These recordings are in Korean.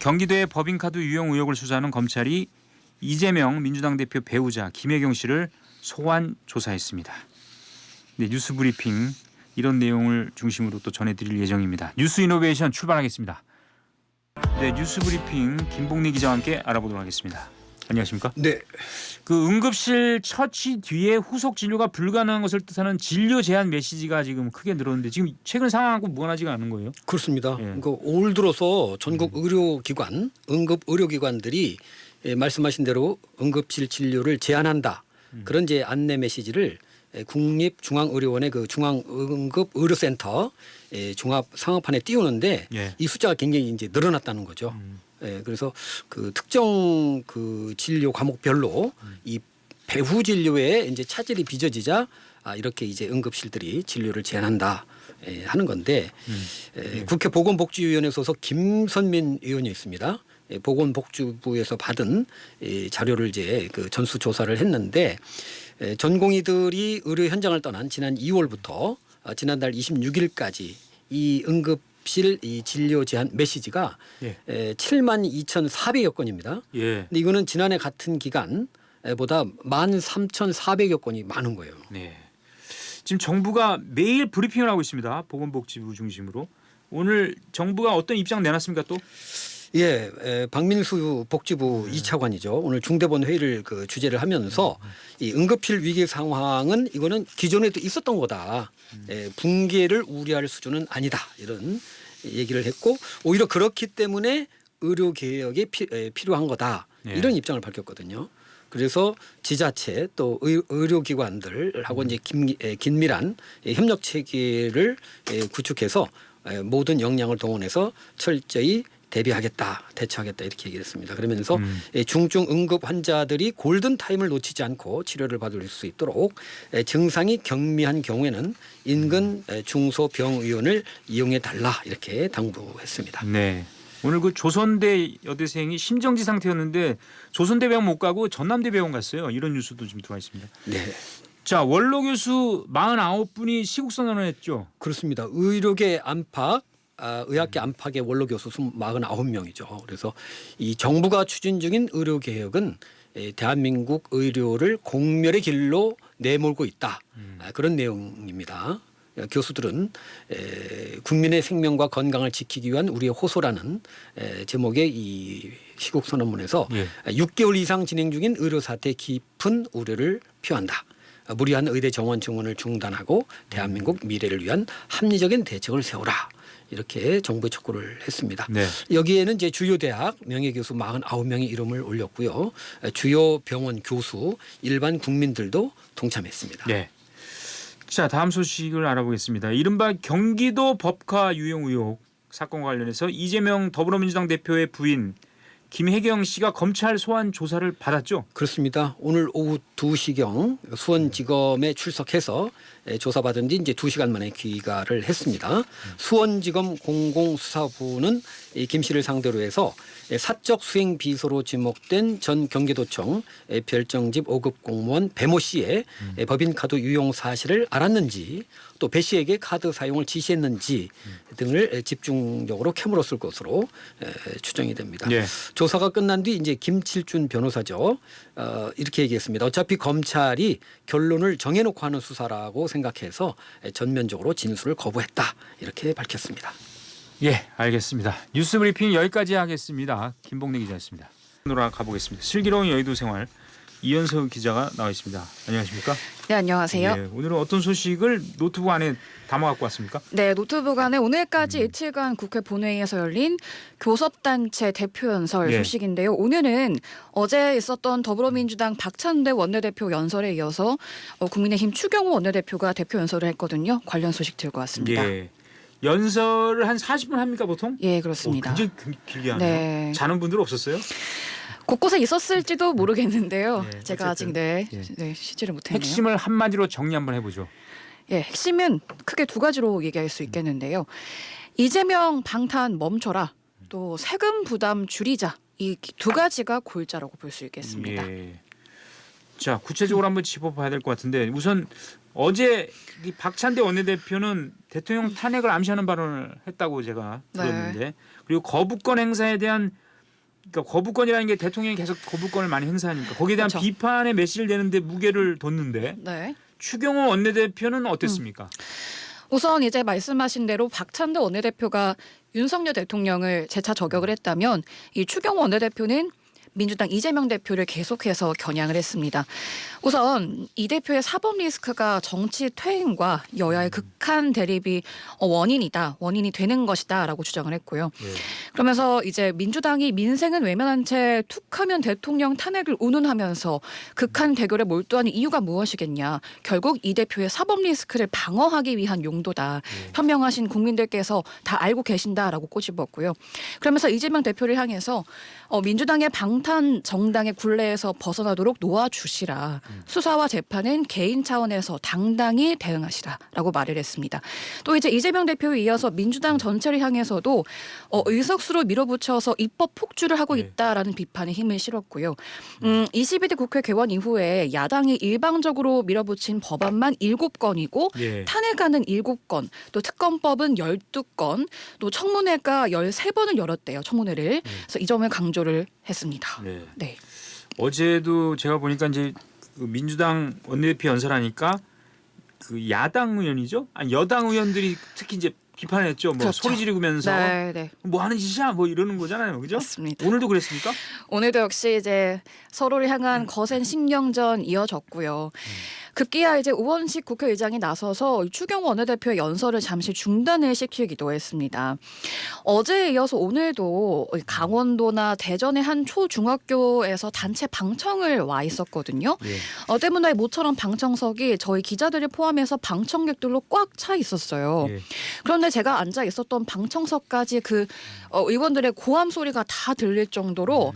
경기도의 법인카드 유용 의혹을 수사하는 검찰이 이재명 민주당 대표 배우자 김혜경 씨를 소환 조사했습니다. 네, 뉴스 브리핑 이런 내용을 중심으로 또 전해드릴 예정입니다. 뉴스 이노베이션 출발하겠습니다. 네, 뉴스 브리핑 김봉리 기자와 함께 알아보도록 하겠습니다. 안녕하십니까? 네. 그 응급실 처치 뒤에 후속 진료가 불가능한 것을 뜻하는 진료 제한 메시지가 지금 크게 늘었는데 지금 최근 상황하고 무관하지가 않은 거예요? 그렇습니다. 예. 올 들어서 전국 의료기관, 응급 의료기관들이 말씀하신 대로 응급실 진료를 제한한다. 그런 이제 안내 메시지를 국립중앙의료원의 그 중앙응급의료센터 종합상업판에 띄우는데 예. 이 숫자가 굉장히 이제 늘어났다는 거죠. 그래서 그 특정 그 진료 과목별로 이 배후 진료에 이제 차질이 빚어지자 이렇게 이제 응급실들이 진료를 제한한다 하는 건데 국회 보건복지위원회 소속 김선민 의원이 있습니다. 보건복지부에서 받은 자료를 이제 그 전수 조사를 했는데 전공의들이 의료 현장을 떠난 지난 2월부터 지난달 26일까지 이 응급실 이 진료 제한 메시지가 72,400여 건입니다. 예. 근데 이거는 지난해 같은 기간보다 13,400여 건이 많은 거예요. 네. 지금 정부가 매일 브리핑을 하고 있습니다. 보건복지부 중심으로. 오늘 정부가 어떤 입장 내놨습니까 또? 예, 박민수 복지부 2차관이죠. 오늘 중대본 회의를 그 주재를 하면서 이 응급실 위기 상황은 이거는 기존에도 있었던 거다. 붕괴를 우려할 수준은 아니다. 이런 얘기를 했고 오히려 그렇기 때문에 의료 개혁이 필요한 거다. 이런 입장을 밝혔거든요. 그래서 지자체 또 의료기관들하고 이제 긴밀한 협력 체계를 구축해서 모든 역량을 동원해서 철저히 대처하겠다 이렇게 얘기를 했습니다. 그러면서 중증 응급 환자들이 골든 타임을 놓치지 않고 치료를 받을 수 있도록 증상이 경미한 경우에는 인근 중소병의원을 이용해 달라 이렇게 당부했습니다. 네. 오늘 그 조선대 여대생이 심정지 상태였는데 조선대 병원 못 가고 전남대 병원 갔어요. 이런 뉴스도 좀 들어와 있습니다. 네. 자, 원로 교수 49분이 시국 선언을 했죠. 그렇습니다. 의료계 안팎 의학계 안팎의 원로 교수 49명이죠. 그래서 이 정부가 추진 중인 의료 개혁은 대한민국 의료를 공멸의 길로 내몰고 있다. 그런 내용입니다. 교수들은 국민의 생명과 건강을 지키기 위한 우리의 호소라는 제목의 이 시국 선언문에서 6개월 이상 진행 중인 의료 사태의 깊은 우려를 표한다. 무리한 의대 정원 증원을 중단하고 대한민국 미래를 위한 합리적인 대책을 세우라. 이렇게 정부에 촉구를 했습니다. 네. 여기에는 이제 주요 대학 명예교수 49명이 이름을 올렸고요. 주요 병원 교수, 일반 국민들도 동참했습니다. 네. 자, 다음 소식을 알아보겠습니다. 이른바 경기도 법카 유용 의혹 사건과 관련해서 이재명 더불어민주당 대표의 부인 김혜경 씨가 검찰 소환 조사를 받았죠? 그렇습니다. 오늘 오후 2시경 수원지검에 출석해서 조사받은 뒤 이제 2시간 만에 귀가를 했습니다. 수원지검 공공수사부는 김 씨를 상대로 해서 사적 수행 비서로 지목된 전 경기도청 별정집 5급 공무원 배모 씨의 법인카드 유용 사실을 알았는지 또 배 씨에게 카드 사용을 지시했는지 등을 집중적으로 캐물었을 것으로 추정이 됩니다. 네. 조사가 끝난 뒤 이제 김칠준 변호사죠. 이렇게 얘기했습니다. 어차피 검찰이 결론을 정해놓고 하는 수사라고 생각해서 전면적으로 진술을 거부했다. 이렇게 밝혔습니다. 예, 알겠습니다. 뉴스 브리핑 여기까지 하겠습니다. 김봉래 기자였습니다. 오늘 가보겠습니다. 슬기로운 여의도 생활 이현석 기자가 나와 있습니다. 안녕하십니까? 네, 안녕하세요. 예, 오늘은 어떤 소식을 노트북 안에 담아 갖고 왔습니까? 네, 노트북 안에 오늘까지 이틀간 국회 본회의에서 열린 교섭단체 대표 연설 소식인데요. 오늘은 어제 있었던 더불어민주당 박찬대 원내대표 연설에 이어서 국민의힘 추경호 원내대표가 대표 연설을 했거든요. 관련 소식 들고 왔습니다. 예. 연설을 한 40분 합니까 보통? 예, 그렇습니다. 굉장히 길게 하네요. 네. 자는 분들 없었어요? 곳곳에 있었을지도 모르겠는데요. 예, 제가 어쨌든. 아직 쉬지를 못했네요. 핵심을 한마디로 정리 한번 해보죠. 예, 핵심은 크게 두 가지로 얘기할 수 있겠는데요. 이재명 방탄 멈춰라. 또 세금 부담 줄이자. 이 두 가지가 골자라고 볼 수 있겠습니다. 예. 자, 구체적으로 한번 짚어봐야 될 것 같은데 우선 어제 이 박찬대 원내대표는 대통령 탄핵을 암시하는 발언을 했다고 제가 들었는데 그리고 거부권 행사에 대한 그러니까 거부권이라는 게 대통령이 계속 거부권을 많이 행사하니까 거기에 대한 그렇죠. 비판의 메시지를 내는데 무게를 뒀는데 네. 추경호 원내대표는 어땠습니까? 우선 이제 말씀하신 대로 박찬대 원내대표가 윤석열 대통령을 재차 저격을 했다면 이 추경호 원내대표는 민주당 이재명 대표를 계속해서 겨냥을 했습니다. 우선 이 대표의 사법 리스크가 정치 퇴행과 여야의 극한 대립이 원인이 되는 것이다라고 주장을 했고요. 예. 그러면서 이제 민주당이 민생은 외면한 채 툭하면 대통령 탄핵을 운운하면서 극한 대결에 몰두하는 이유가 무엇이겠냐. 결국 이 대표의 사법 리스크를 방어하기 위한 용도다. 현명하신 국민들께서 다 알고 계신다라고 꼬집었고요. 그러면서 이재명 대표를 향해서 민주당의 방탄 정당의 굴레에서 벗어나도록 놓아주시라. 수사와 재판은 개인 차원에서 당당히 대응하시라라고 말을 했습니다. 또 이제 이재명 대표에 이어서 민주당 전체를 향해서도 의석수로 밀어붙여서 입법 폭주를 하고 있다라는 비판에 힘을 실었고요. 22대 국회 개원 이후에 야당이 일방적으로 밀어붙인 법안만 7건이고 예. 탄핵안은 7건, 또 특검법은 12건, 또 청문회가 13번을 열었대요. 청문회를. 그래서 이 점을 강조를 했습니다. 네. 네. 어제도 제가 보니까 이제 그 민주당 원내대표 연설하니까 그 야당 의원이죠? 아니 여당 의원들이 특히 이제 비판했죠. 뭐 그렇죠. 소리 지르면서 네, 네. 뭐 하는 짓이야? 뭐 이러는 거잖아요. 그죠? 맞습니다. 오늘도 그랬습니까? 오늘도 역시 이제 서로를 향한 거센 신경전 이어졌고요. 급기야 이제 우원식 국회의장이 나서서 추경호 원내대표의 연설을 잠시 중단을 시키기도 했습니다. 어제에 이어서 오늘도 강원도나 대전의 한 초중학교에서 단체 방청을 와 있었거든요. 예. 때문에 모처럼 방청석이 저희 기자들을 포함해서 방청객들로 꽉 차 있었어요. 예. 그런데 제가 앉아 있었던 방청석까지 그 의원들의 고함 소리가 다 들릴 정도로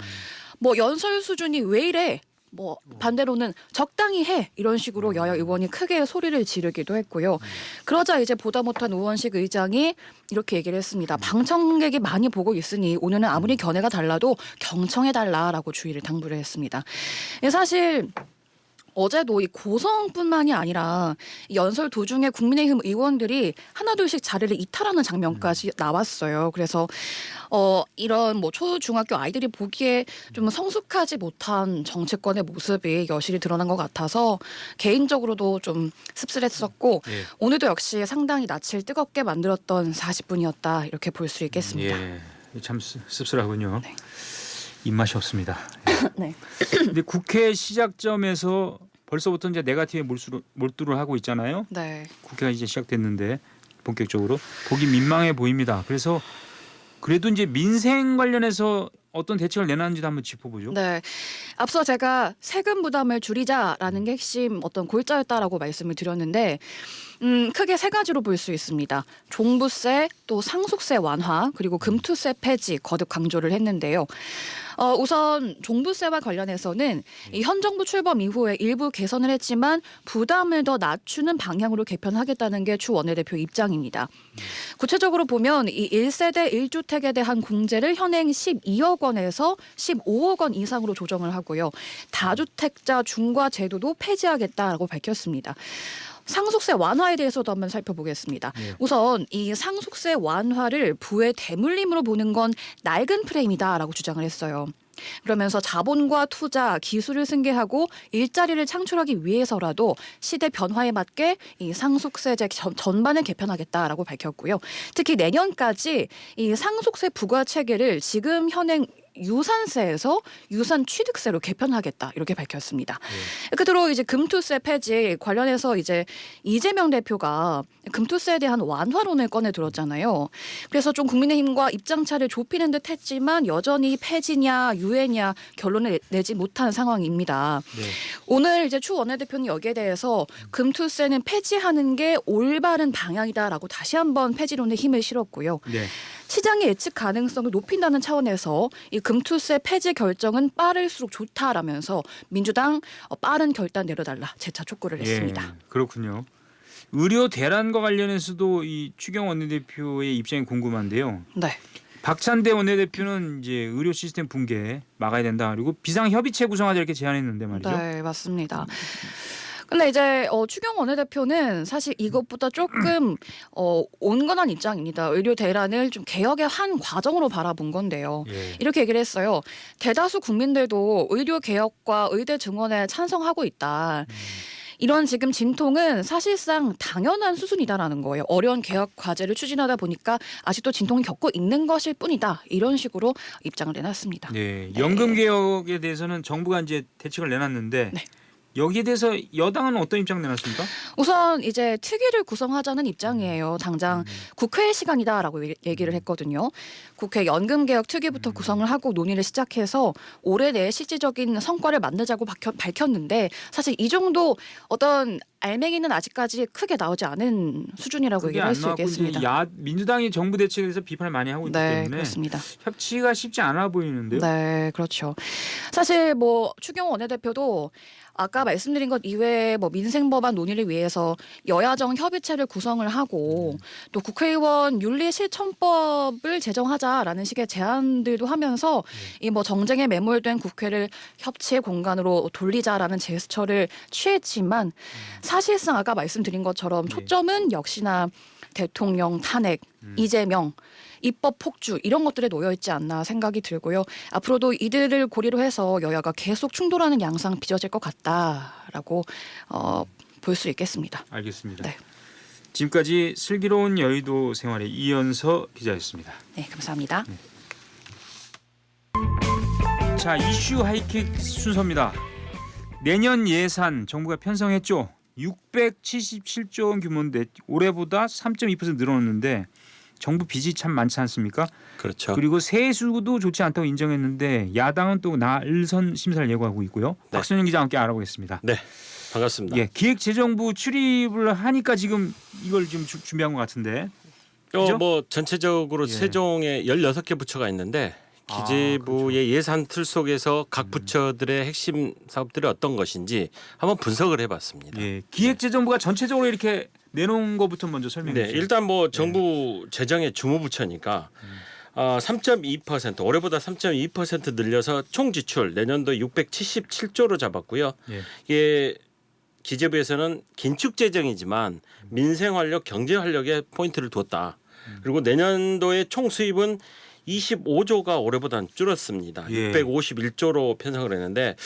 뭐 연설 수준이 왜 이래? 뭐 반대로는 적당히 해 이런 식으로 여야 의원이 크게 소리를 지르기도 했고요. 그러자 이제 보다 못한 우원식 의장이 이렇게 얘기를 했습니다. 방청객이 많이 보고 있으니 오늘은 아무리 견해가 달라도 경청해달라라고 주의를 당부를 했습니다. 사실 어제도 이 고성뿐만이 아니라 이 연설 도중에 국민의힘 의원들이 하나둘씩 자리를 이탈하는 장면까지 나왔어요. 그래서 이런 뭐 초중학교 아이들이 보기에 좀 성숙하지 못한 정치권의 모습이 여실히 드러난 것 같아서 개인적으로도 좀 씁쓸했었고 예. 오늘도 역시 상당히 낯을 뜨겁게 만들었던 40분이었다 이렇게 볼 수 있겠습니다. 예. 참 씁쓸하군요. 네. 입맛이 없습니다. 네. 근데 국회 시작점에서 벌써부터 이제 네거티브에 몰두를 하고 있잖아요. 네. 국회가 이제 시작됐는데 본격적으로 보기 민망해 보입니다. 그래서 그래도 이제 민생 관련해서 어떤 대책을 내놨는지도 한번 짚어보죠. 네. 앞서 제가 세금 부담을 줄이자라는 게 핵심 어떤 골자였다라고 말씀을 드렸는데 크게 세 가지로 볼 수 있습니다. 종부세, 또 상속세 완화, 그리고 금투세 폐지 거듭 강조를 했는데요. 우선 종부세와 관련해서는 이 현 정부 출범 이후에 일부 개선을 했지만 부담을 더 낮추는 방향으로 개편하겠다는 게 추 원내대표 입장입니다. 구체적으로 보면 이 1세대 1주택에 대한 공제를 현행 12억 원에서 15억 원 이상으로 조정을 하고요. 다주택자 중과 제도도 폐지하겠다라고 밝혔습니다. 상속세 완화에 대해서도 한번 살펴보겠습니다. 네. 우선 이 상속세 완화를 부의 대물림으로 보는 건 낡은 프레임이다라고 주장을 했어요. 그러면서 자본과 투자, 기술을 승계하고 일자리를 창출하기 위해서라도 시대 변화에 맞게 이 상속세제 전반을 개편하겠다라고 밝혔고요. 특히 내년까지 이 상속세 부과 체계를 지금 현행 유산세에서 유산 취득세로 개편하겠다 이렇게 밝혔습니다. 끝으로 이제 금투세 폐지 관련해서 이제 이재명 대표가 금투세에 대한 완화론을 꺼내 들었잖아요. 그래서 좀 국민의힘과 입장차를 좁히는 듯했지만 여전히 폐지냐 유예냐 결론을 내지 못한 상황입니다. 네. 오늘 이제 추 원내대표는 여기에 대해서 금투세는 폐지하는 게 올바른 방향이다라고 다시 한번 폐지론에 힘을 실었고요. 네. 시장의 예측 가능성을 높인다는 차원에서 이 금투세 폐지 결정은 빠를수록 좋다라면서 민주당 빠른 결단 내려달라 재차 촉구를 했습니다. 예, 그렇군요. 의료 대란과 관련해서도 이 추경호 원내대표의 입장이 궁금한데요. 네. 박찬대 원내대표는 이제 의료 시스템 붕괴 막아야 된다. 그리고 비상협의체 구성하자 이렇게 제안했는데 말이죠. 네, 맞습니다. 근데 이제 추경 원내대표는 사실 이것보다 조금 온건한 입장입니다. 의료 대란을 좀 개혁의 한 과정으로 바라본 건데요. 예. 이렇게 얘기를 했어요. 대다수 국민들도 의료 개혁과 의대 증원에 찬성하고 있다. 이런 지금 진통은 사실상 당연한 수준이다라는 거예요. 어려운 개혁 과제를 추진하다 보니까 아직도 진통을 겪고 있는 것일 뿐이다. 이런 식으로 입장을 내놨습니다. 네, 연금 개혁에 대해서는 정부가 이제 대책을 내놨는데 네. 여기에 대해서 여당은 어떤 입장 내놨습니까? 우선 이제 특위를 구성하자는 입장이에요. 당장 국회 시간이다라고 얘기를 했거든요. 국회 연금개혁 특위부터 구성을 하고 논의를 시작해서 올해 내에 실질적인 성과를 만들자고 밝혔는데 사실 이 정도 어떤 알맹이는 아직까지 크게 나오지 않은 수준이라고 그게 얘기를 할 안 수 나왔고 있겠습니다. 이제 민주당이 정부 대책에 대해서 비판을 많이 하고 있기 네, 때문에 그렇습니다. 협치가 쉽지 않아 보이는데요. 네, 그렇죠. 사실 뭐 추경호 원내대표도 아까 말씀드린 것 이외에 뭐 민생 법안 논의를 위해서 여야정 협의체를 구성을 하고 또 국회의원 윤리 실천법을 제정하자라는 식의 제안들도 하면서 이 뭐 정쟁에 매몰된 국회를 협치의 공간으로 돌리자라는 제스처를 취했지만 사실상 아까 말씀드린 것처럼 초점은 역시나 대통령 탄핵, 이재명 입법 폭주 이런 것들에 놓여 있지 않나 생각이 들고요. 앞으로도 이들을 고리로 해서 여야가 계속 충돌하는 양상 빚어질 것 같다라고 볼 수 있겠습니다. 알겠습니다. 네. 지금까지 슬기로운 여의도 생활의 이연서 기자였습니다. 네, 감사합니다. 자, 이슈 하이킥 순서입니다. 내년 예산 정부가 편성했죠. 677조 원 규모인데 올해보다 3.2% 늘어났는데 정부 빚이 참 많지 않습니까? 그렇죠. 그리고 세수도 좋지 않다고 인정했는데 야당은 또 날선 심사를 예고하고 있고요. 네. 박선영 기자와 함께 알아보겠습니다. 네, 반갑습니다. 예, 기획재정부 출입을 하니까 지금 이걸 좀 준비한 것 같은데. 그죠? 뭐 전체적으로 예. 세종에 16개 부처가 있는데 기재부의 예산 틀 속에서 각 부처들의 핵심 사업들이 어떤 것인지 한번 분석을 해봤습니다. 예, 기획재정부가 전체적으로 이렇게 내놓은 것부터 먼저 설명해 네, 주세요. 일단 뭐 정부 재정의 주무부처니까 3.2% 올해보다 3.2% 늘려서 총 지출 내년도 677조로 잡았고요. 예. 이게 기재부에서는 긴축 재정이지만 민생 활력, 경제 활력에 포인트를 뒀다. 그리고 내년도의 총 수입은 25조가 올해보다는 줄었습니다. 예. 651조로 편성을 했는데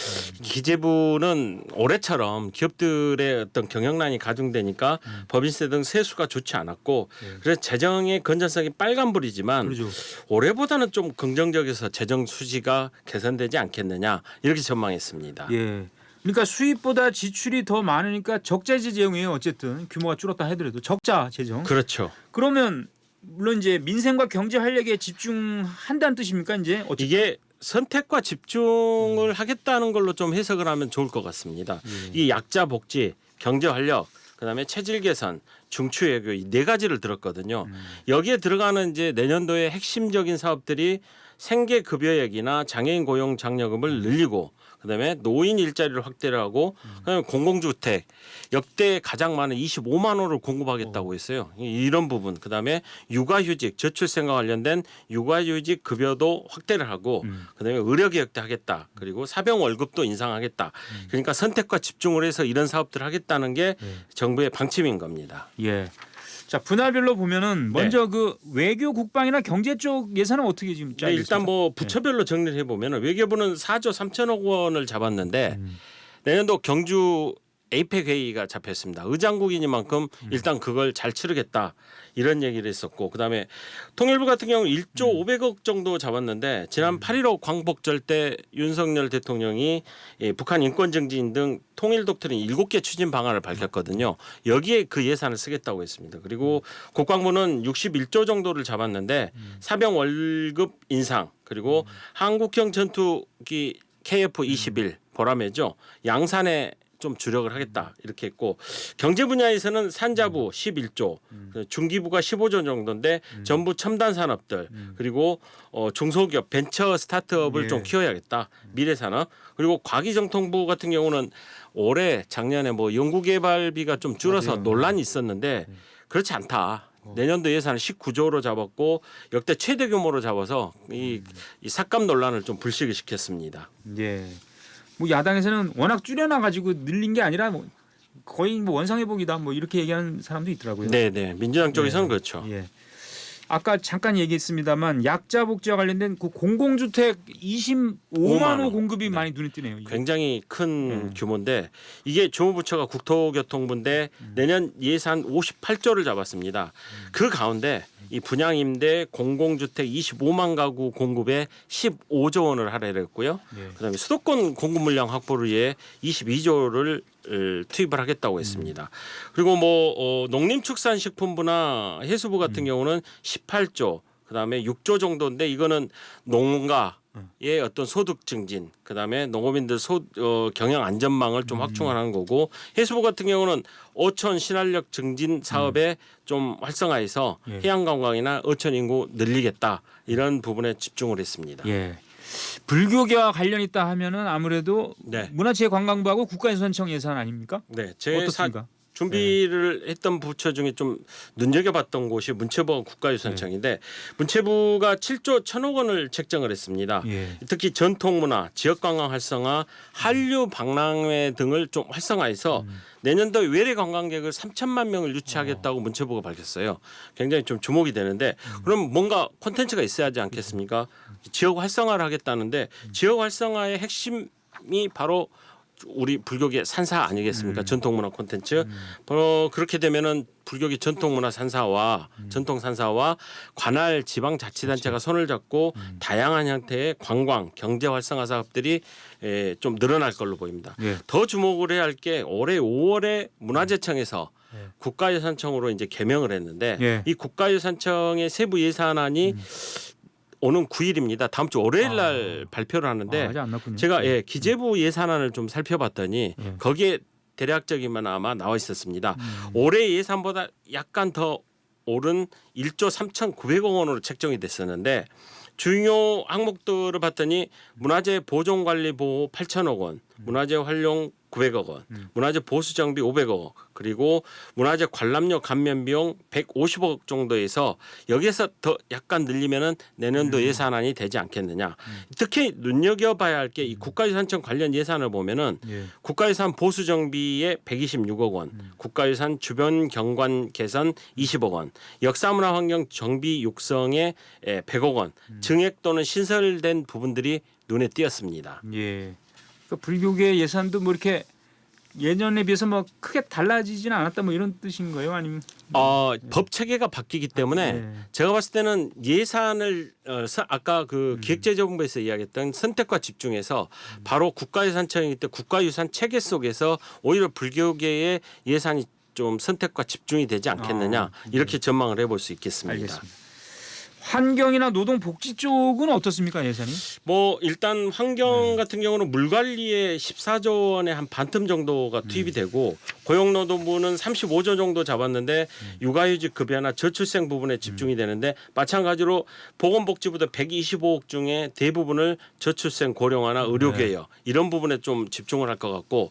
기재부는 올해처럼 기업들의 어떤 경영난이 가중되니까 법인세 등 세수가 좋지 않았고 그래서 재정의 건전성이 빨간불이지만 그렇죠. 올해보다는 좀 긍정적이어서 재정 수지가 개선되지 않겠느냐 이렇게 전망했습니다. 예. 그러니까 수입보다 지출이 더 많으니까 적자 재정이에요. 어쨌든 규모가 줄었다 하더라도 적자 재정. 그렇죠. 그러면 물론 이제 민생과 경제 활력에 집중한다는 뜻입니까? 이제 어떻게? 이게 선택과 집중을 하겠다는 걸로 좀 해석을 하면 좋을 것 같습니다. 이 약자 복지, 경제 활력, 그다음에 체질 개선, 중추 외교 이 네 가지를 들었거든요. 여기에 들어가는 이제 내년도의 핵심적인 사업들이 생계 급여액이나 장애인 고용 장려금을 늘리고 그다음에 노인 일자리를 확대를 하고 그다음에 공공주택 역대 가장 많은 25만 호를 공급하겠다고 했어요. 이런 부분 그다음에 육아휴직 저출생과 관련된 육아휴직 급여도 확대를 하고 그다음에 의료개혁도 하겠다. 그리고 사병 월급도 인상하겠다. 그러니까 선택과 집중을 해서 이런 사업들을 하겠다는 게 정부의 방침인 겁니다. 예. 자, 분할별로 보면은 먼저 그 외교 국방이나 경제 쪽 예산은 어떻게 지금 짜여 네, 있습니까? 일단 뭐 부처별로 정리를 해보면 외교부는 4조 3천억 원을 잡았는데 내년도 경주 에이펙 회의가 잡혔습니다. 의장국이니만큼 일단 그걸 잘 치르겠다 이런 얘기를 했었고 그다음에 통일부 같은 경우 1조 500억 정도 잡았는데 지난 8.15 광복절 때 윤석열 대통령이 북한 인권정지인 등 통일 독트린 7개 추진 방안을 밝혔거든요. 여기에 그 예산을 쓰겠다고 했습니다. 그리고 국방부는 61조 정도를 잡았는데 사병 월급 인상 그리고 한국형 전투기 KF-21 보라매죠. 양산에 좀 주력을 하겠다 이렇게 했고 경제 분야에서는 산자부 11조 중기부가 15조 정도인데 전부 첨단 산업들 그리고 중소기업 벤처 스타트업을 좀 키워야겠다 미래산업 그리고 과기정통부 같은 경우는 올해 작년에 뭐 연구개발비가 좀 줄어서 논란이 있었는데 그렇지 않다. 내년도 예산을 19조로 잡았고 역대 최대 규모로 잡아서 이 삭감 논란을 좀 불식을 시켰습니다. 예. 뭐 야당에서는 워낙 줄여놔 가지고 늘린 게 아니라 뭐 거의 뭐 원상회복이다 뭐 이렇게 얘기하는 사람도 있더라고요. 네. 민주당 쪽에서는 그렇죠. 예. 아까 잠깐 얘기했습니다만 약자 복지와 관련된 그 공공주택 25만 호 공급이 네. 많이 눈에 띄네요. 이게. 굉장히 큰 규모인데 이게 주무부처가 국토교통부인데 내년 예산 58조를 잡았습니다. 그 가운데 이 분양임대 공공주택 25만 가구 공급에 15조 원을 할애했고요. 예. 그다음에 수도권 공급 물량 확보를 위해 22조를 투입을 하겠다고 했습니다. 그리고 뭐 농림축산식품부나 해수부 같은 경우는 18조, 그다음에 6조 정도인데 이거는 농가의 어떤 소득 증진, 그다음에 농업인들 경영 안전망을 좀 확충하는 거고 해수부 같은 경우는 어촌 신활력 증진 사업에 좀 활성화해서 예. 해양 관광이나 어촌 인구 늘리겠다 이런 부분에 집중을 했습니다. 예. 불교계와 관련 있다 하면은 아무래도 네. 문화체육관광부하고 국가유산청 예산 아닙니까? 네, 어떻습니까? 준비를 했던 부처 중에 좀 눈여겨봤던 곳이 문체부와 국가유산청인데 문체부가 7조 1천억 원을 책정을 했습니다. 예. 특히 전통문화, 지역관광 활성화, 한류 박람회 등을 좀 활성화해서 내년도 외래 관광객을 3천만 명을 유치하겠다고 문체부가 밝혔어요. 굉장히 좀 주목이 되는데 그럼 뭔가 콘텐츠가 있어야 하지 않겠습니까? 지역 활성화를 하겠다는데 지역 활성화의 핵심이 바로 우리 불교계 산사 아니겠습니까? 전통문화 콘텐츠. 바로 그렇게 되면은 불교계 전통문화 산사와 전통 산사와 관할 지방자치단체가 손을 잡고 다양한 형태의 관광 경제 활성화 사업들이 좀 늘어날 걸로 보입니다. 예. 더 주목을 해야 할 게 올해 5월에 문화재청에서 국가유산청으로 이제 개명을 했는데 예. 이 국가유산청의 세부 예산안이 오는 9일입니다. 다음 주 월요일 날 발표를 하는데 아직 안 났군요. 제가 기재부 예산안을 좀 살펴봤더니 예. 거기에 대략적이면 아마 나와 있었습니다. 올해 예산보다 약간 더 오른 1조 3,900억 원으로 책정이 됐었는데 중요 항목들을 봤더니 문화재 보존 관리 보호 8천억 원, 문화재 활용 900억 원, 문화재 보수 정비 500억 원, 그리고 문화재 관람료 감면 비용 150억 정도에서 여기에서 더 약간 늘리면은 내년도 예산안이 되지 않겠느냐. 특히 눈여겨봐야 할 게 이 국가유산청 관련 예산을 보면은 예. 국가유산 보수 정비에 126억 원, 국가유산 주변 경관 개선 20억 원, 역사문화 환경 정비 육성에 100억 원, 증액 또는 신설된 부분들이 눈에 띄었습니다. 예. 그러니까 불교계 예산도 뭐 이렇게 예년에 비해서 뭐 크게 달라지지는 않았다 뭐 이런 뜻인 거예요? 아니면 법 체계가 바뀌기 때문에 네. 제가 봤을 때는 예산을 아까 그 기획재정부에서 이야기했던 선택과 집중해서 바로 국가유산청이기 때문에 국가유산 체계 속에서 오히려 불교계의 예산이 좀 선택과 집중이 되지 않겠느냐 이렇게 전망을 해볼 수 있겠습니다. 알겠습니다. 환경이나 노동복지 쪽은 어떻습니까 예산이? 뭐 일단 환경 같은 경우는 물 관리에 14조 원의 한 반틈 정도가 투입이 되고 고용노동부는 35조 정도 잡았는데 육아휴직 급여나 저출생 부분에 집중이 되는데 마찬가지로 보건복지부도 125억 중에 대부분을 저출생 고령화나 의료개혁 이런 부분에 좀 집중을 할 것 같고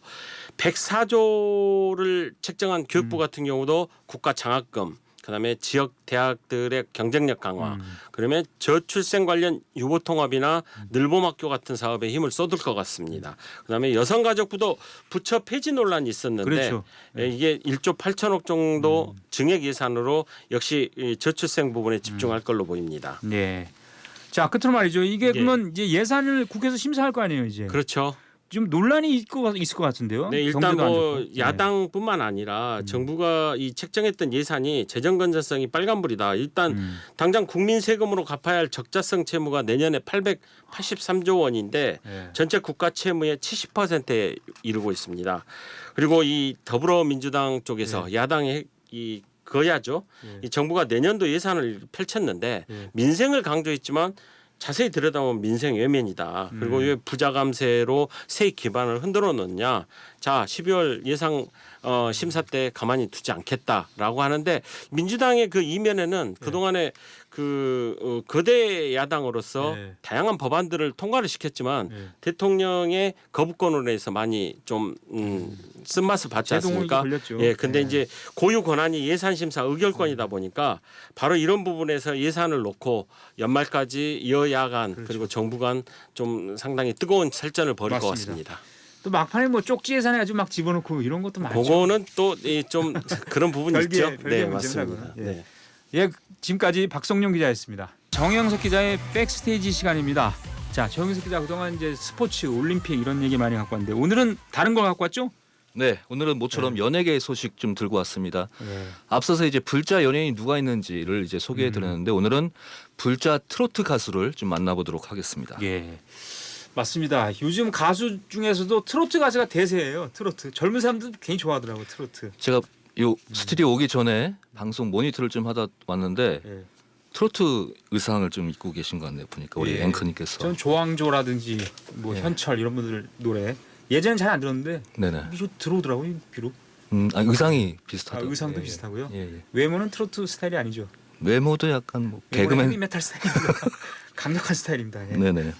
104조를 책정한 교육부 같은 경우도 국가 장학금 그다음에 지역 대학들의 경쟁력 강화, 그러면 저출생 관련 유보통합이나 늘봄학교 같은 사업에 힘을 쏟을 것 같습니다. 그다음에 여성가족부도 부처 폐지 논란이 있었는데 그렇죠. 이게 1조 8천억 정도 증액 예산으로 역시 이 저출생 부분에 집중할 걸로 보입니다. 네. 자 끝으로 말이죠. 이게 그러면 이제 예산을 국회에서 심사할 거 아니에요 이제. 그렇죠. 좀 논란이 있을 것 같은데요. 네, 일단 경제도 안 뭐 좋고. 야당뿐만 아니라 정부가 이 책정했던 예산이 재정 건전성이 빨간불이다. 일단 당장 국민 세금으로 갚아야 할 적자성 채무가 내년에 883조 원인데 네. 전체 국가 채무의 70%에 이르고 있습니다. 그리고 이 더불어민주당 쪽에서 야당의 이 거야죠. 이 정부가 내년도 예산을 펼쳤는데 민생을 강조했지만 자세히 들여다보면 민생 외면이다. 그리고 왜 부자 감세로 세액 기반을 흔들어 놓냐. 자 12월 예상 심사 때 가만히 두지 않겠다라고 하는데 민주당의 그 이면에는 그동안에 그 거대 야당으로서 네. 다양한 법안들을 통과를 시켰지만 네. 대통령의 거부권으로 인해서 많이 좀 쓴맛을 받지 제동이 않습니까? 걸렸죠. 예, 근데 네. 이제 고유 권한이 예산 심사 의결권이다 보니까 바로 이런 부분에서 예산을 놓고 연말까지 여야 간 그리고 정부 간 좀 상당히 뜨거운 설전을 벌일 것 맞습니다. 같습니다. 또 막판에 뭐 쪽지 예산에 아주 막 집어넣고 이런 것도 많죠. 그거는 또 좀 그런 부분이 있죠. 별개 네, 문제입니다, 맞습니다. 그거는. 예. 네. 예, 지금까지 박성룡 기자였습니다. 정영석 기자의 백스테이지 시간입니다. 자, 정영석 기자 그동안 이제 스포츠, 올림픽 이런 얘기 많이 갖고 왔는데 오늘은 다른 걸 갖고 왔죠? 네, 오늘은 모처럼 연예계 소식 좀 들고 왔습니다. 네. 앞서서 이제 불자 연예인이 누가 있는지를 이제 소개해 드렸는데 오늘은 불자 트로트 가수를 좀 만나보도록 하겠습니다. 예. 맞습니다. 요즘 가수 중에서도 트로트 가수가 대세예요. 트로트. 젊은 사람들도 굉장히 좋아하더라고요. 트로트. 제가 요 스튜디오 오기 전에 방송 모니터를 좀 하다 왔는데 예. 트로트 의상을 좀 입고 계신 것 같네요. 보니까 우리 예. 앵커님께서. 전 조항조라든지 뭐 예. 현철 이런 분들 노래 예전엔 잘 안 들었는데 네네. 이게 들어오더라고요. 비록. 의상이 비슷하다. 의상도 예, 비슷하고요. 예, 예. 외모는 트로트 스타일이 아니죠. 외모도 약간 뭐 외모는 개그맨. 헤비메탈 스타일입니다. 강력한 스타일입니다. 예. 네네.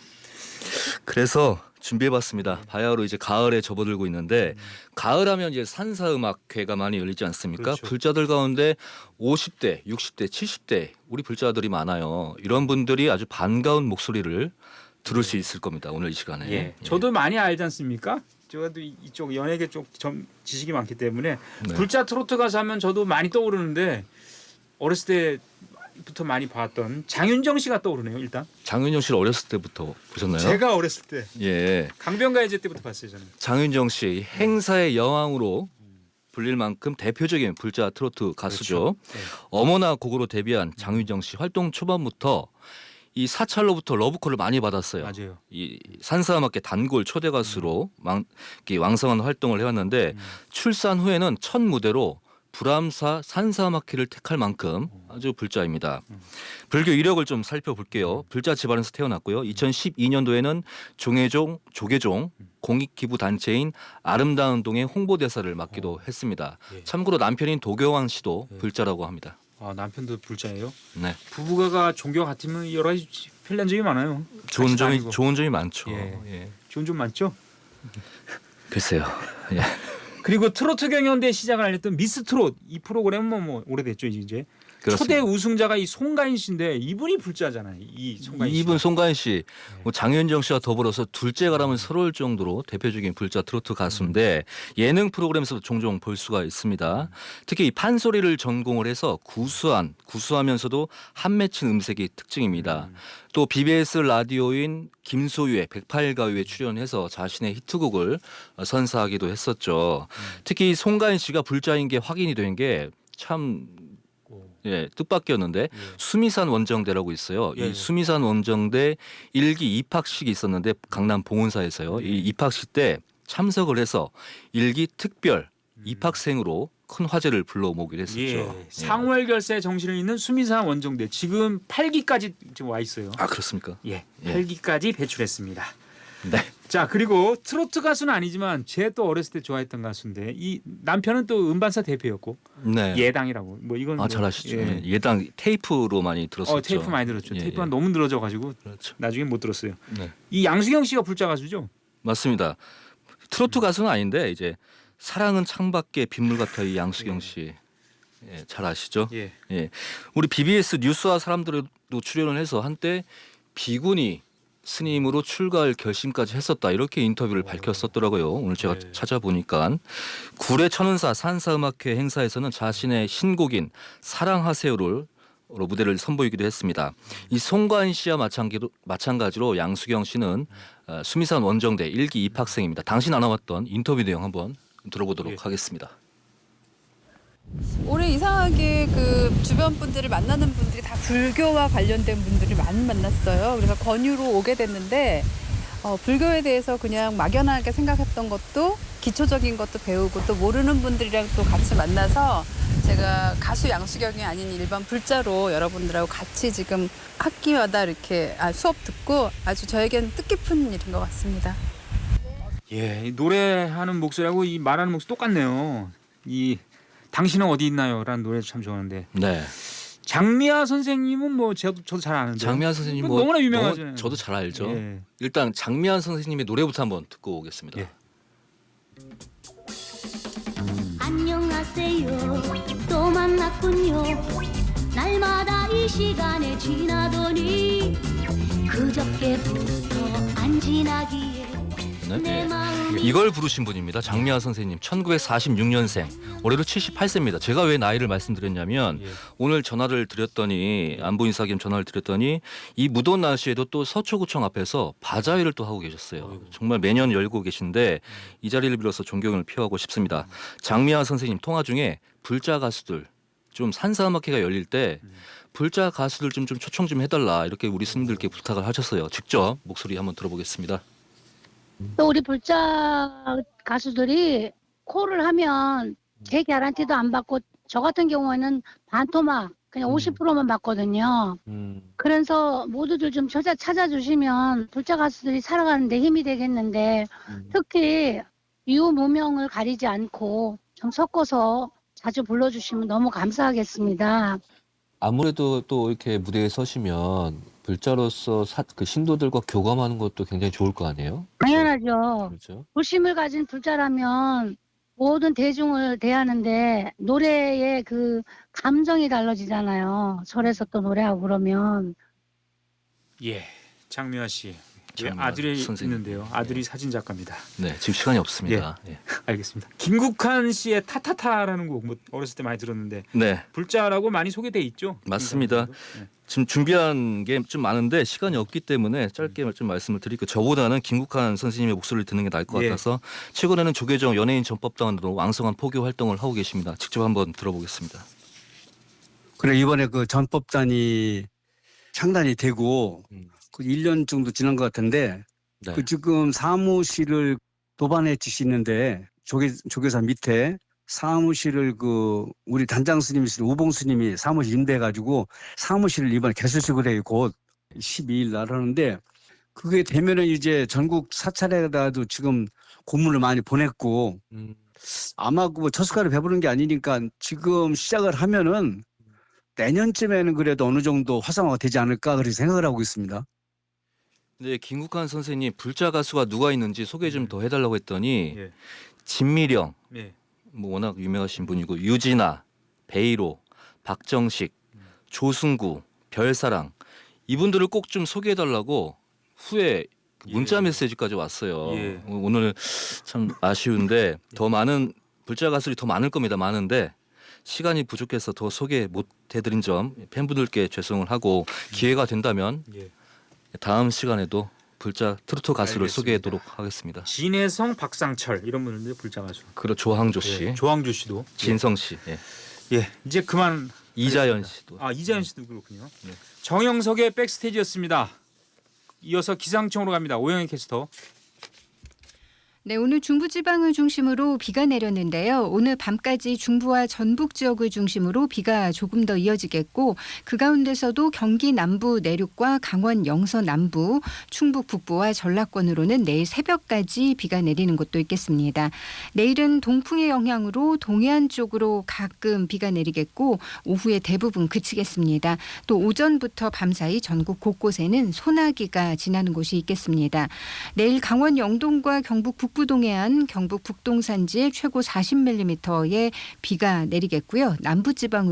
그래서 준비해봤습니다. 바야흐로 이제 가을에 접어들고 있는데 가을하면 이제 산사음악회가 많이 열리지 않습니까? 그렇죠. 불자들 가운데 50대, 60대, 70대 우리 불자들이 많아요. 이런 분들이 아주 반가운 목소리를 들을 수 있을 겁니다. 오늘 이 시간에. 예. 저도 많이 알지 않습니까? 저도 이쪽 연예계 쪽 지식이 많기 때문에 네. 불자 트로트 가수 하면 저도 많이 떠오르는데 어렸을 때부터 많이 봤던 장윤정 씨가 떠오르네요. 일단 장윤정 씨를 어렸을 때부터 보셨나요? 제가 어렸을 때 예. 강변가요제 때부터 봤어요. 저는. 장윤정 씨 행사의 여왕으로 불릴 만큼 대표적인 불자 트로트 가수죠. 네. 어머나 곡으로 데뷔한 장윤정 씨 활동 초반부터 이 사찰로부터 러브콜을 많이 받았어요. 맞아요. 이 산사음악계 단골 초대 가수로 왕성한 활동을 해왔는데 출산 후에는 첫 무대로 불암사 산사음악회를 택할 만큼 아주 불자입니다. 불교 이력을 좀 살펴볼게요. 불자 집안에서 태어났고요. 2012년도에는 조계종 공익기부 단체인 아름다운 동의 홍보대사를 맡기도 했습니다. 예. 참고로 남편인 도교왕 씨도 불자라고 합니다. 아, 남편도 불자예요. 네, 부부가 종교 같으면 여러 가지 편리한 점이 많아요. 같이 다니고. 좋은 점이 많죠. 예. 예. 좋은 점 많죠. 글쎄요. 예. 그리고 트로트 경연대 시작을 알렸던 미스 트롯 이 프로그램은 뭐 오래됐죠 이제. 그렇습니다. 초대 우승자가 이 송가인 씨인데 이분이 불자잖아요. 이 송가인 씨. 이분 송가인 씨, 뭐 장윤정 씨와 더불어서 둘째가라면 서러울 정도로 대표적인 불자 트로트 가수인데 예능 프로그램에서도 종종 볼 수가 있습니다. 특히 이 판소리를 전공을 해서 구수하면서도 한 맺힌 음색이 특징입니다. 또 BBS 라디오인 김소유의 108가요에 출연해서 자신의 히트곡을 선사하기도 했었죠. 특히 송가인 씨가 불자인 게 확인이 된 게 참 뜻밖이었는데 수미산 원정대라고 있어요. 예, 예. 이 수미산 원정대 1기 입학식이 있었는데 강남 봉은사에서요. 이 입학식 때 참석을 해서 1기 특별 입학생으로 큰 화제를 불러모으기도 했었죠. 예. 상월결사의 정신을 잇는 수미산 원정대 지금 8기까지 지금 와 있어요. 아 그렇습니까? 예, 예. 8기까지 배출했습니다. 네. 자 그리고 트로트 가수는 아니지만 제 또 어렸을 때 좋아했던 가수인데 이 남편은 또 음반사 대표였고 네. 예당이라고 뭐 이건 아 뭐, 잘 아시죠. 예. 예당 테이프로 많이 들었었죠. 테이프 많이 들었죠. 예, 테이프가 예. 너무 늘어져가지고 그렇죠. 나중에 못 들었어요. 네. 이 양수경 씨가 불자 가수죠? 맞습니다. 트로트 가수는 아닌데 이제 사랑은 창밖에 빗물 같아 이 양수경 씨. 예, 잘 아시죠? 예. 예. 우리 BBS 뉴스와 사람들도 출연을 해서 한때 비구니 스님으로 출가할 결심까지 했었다 이렇게 인터뷰를 밝혔었더라고요. 오늘 제가 네. 찾아보니까 구례 천은사 산사음악회 행사에서는 자신의 신곡인 사랑하세요를 무대를 선보이기도 했습니다. 이 송가인 씨와 마찬가지로 양수경 씨는 수미산 원정대 1기 입학생입니다. 당시 나눠왔던 인터뷰 내용 한번 들어보도록 예. 하겠습니다. 올해 이상하게 그 주변 분들을 만나는 분들이 다 불교와 관련된 분들을 많이 만났어요. 그래서 권유로 오게 됐는데 불교에 대해서 그냥 막연하게 생각했던 것도 기초적인 것도 배우고 또 모르는 분들이랑 또 같이 만나서 제가 가수 양수경이 아닌 일반 불자로 여러분들하고 같이 지금 학기마다 이렇게 수업 듣고 아주 저에겐 뜻깊은 일인 것 같습니다. 예, 이 노래하는 목소리하고 이 말하는 목소리 똑같네요. 이 당신은 어디 있나요?라는 노래 참 좋아하는데 네. 장미아 선생님은 뭐 저도 잘 아는데 장미한 선생님 뭐 너무나 유명하잖아요. 저도 잘 알죠. 예. 일단 장미한 선생님의 노래부터 한번 듣고 오겠습니다. 예. 안녕하세요. 또 만났군요. 날마다 이 시간에 지나더니 그저께부터 안 지나기에 네. 이걸 부르신 분입니다. 장미화 선생님 1946년생 올해로 78세입니다. 제가 왜 나이를 말씀드렸냐면 오늘 전화를 드렸더니 안부 인사 겸 전화를 드렸더니 이 무더운 날씨에도 또 서초구청 앞에서 바자회를 또 하고 계셨어요. 정말 매년 열고 계신데 이 자리를 빌어서 존경을 표하고 싶습니다. 장미화 선생님 통화 중에 불자 가수들 좀 산사음악회가 열릴 때 불자 가수들 좀 초청 좀 해달라 이렇게 우리 스님들께 부탁을 하셨어요. 직접 목소리 한번 들어보겠습니다. 또 우리 불자 가수들이 콜을 하면 제 개런티도 안 받고 저 같은 경우에는 반토막 그냥 50%만 받거든요. 그래서 모두들 좀 찾아주시면 불자 가수들이 살아가는 데 힘이 되겠는데 특히 유무명을 가리지 않고 좀 섞어서 자주 불러주시면 너무 감사하겠습니다. 아무래도 또 이렇게 무대에 서시면 불자로서 그 신도들과 교감하는 것도 굉장히 좋을 거 아니에요? 당연하죠. 그렇죠. 불심을 가진 불자라면 모든 대중을 대하는데 노래의 그 감정이 달라지잖아요. 절에서 또 노래하고 그러면. 예, 장미화 씨. 장미화 아들이 선생님. 있는데요. 아들이 사진 작가입니다. 네, 지금 시간이 없습니다. 예. 알겠습니다. 김국한 씨의 타타타라는 곡 뭐 어렸을 때 많이 들었는데 네, 불자라고 많이 소개돼 있죠. 맞습니다. 네. 지금 준비한 게 좀 많은데 시간이 없기 때문에 짧게 좀 말씀을 드릴게요. 저보다는 김국한 선생님의 목소리를 듣는 게 나을 것 예. 같아서 최근에는 조계종 연예인 전법당으로 왕성한 포교 활동을 하고 계십니다. 직접 한번 들어보겠습니다. 그래 이번에 그 전법단이 창단이 되고 그 1년 정도 지난 것 같은데 네. 그 지금 사무실을 도반에 지시는데 조계사 밑에 사무실을 그 우리 단장 스님이신 우봉 스님이 사무실 임대해가지고 사무실을 이번에 개설식을 해요. 곧 12일 날 하는데 그게 되면은 이제 전국 사찰에다도 지금 공문을 많이 보냈고 아마 그 처수가를 베푸는 게 아니니까 지금 시작을 하면은 내년쯤에는 그래도 어느 정도 활성화가 되지 않을까 그렇게 생각을 하고 있습니다. 네, 김국한 선생님 불자 가수가 누가 있는지 소개 좀 더 해달라고 했더니 예. 진미령, 예. 뭐 워낙 유명하신 분이고 유진아, 베이로, 박정식, 조승구, 별사랑 이분들을 꼭 좀 소개해달라고 후에 문자 메시지까지 왔어요. 예. 오늘 참 아쉬운데 더 많은 불자 가수들이 더 많을 겁니다. 많은데 시간이 부족해서 더 소개 못 해드린 점 팬분들께 죄송을 하고 기회가 된다면 예. 다음 시간에도 불자 트로트 가수를 알겠습니다. 소개하도록 하겠습니다. 진혜성, 박상철 이런 분들 불자 가수. 그리고 조항조 씨, 예. 조항조 씨도. 진성 씨, 예. 예. 이제 그만. 이자연 씨도. 아 이자연 씨도 그렇군요. 네. 정영석의 백스테이지였습니다. 이어서 기상청으로 갑니다. 오영애 캐스터. 네, 오늘 중부지방을 중심으로 비가 내렸는데요. 오늘 밤까지 중부와 전북 지역을 중심으로 비가 조금 더 이어지겠고 그 가운데서도 경기 남부 내륙과 강원 영서 남부, 충북 북부와 전라권으로는 내일 새벽까지 비가 내리는 곳도 있겠습니다. 내일은 동풍의 영향으로 동해안 쪽으로 가끔 비가 내리겠고 오후에 대부분 그치겠습니다. 또 오전부터 밤사이 전국 곳곳에는 소나기가 지나는 곳이 있겠습니다. 내일 강원 영동과 경북 북부 동해안, 경북 북동산지에 최고 40mm의 비가 내리겠고요. 남부지방으로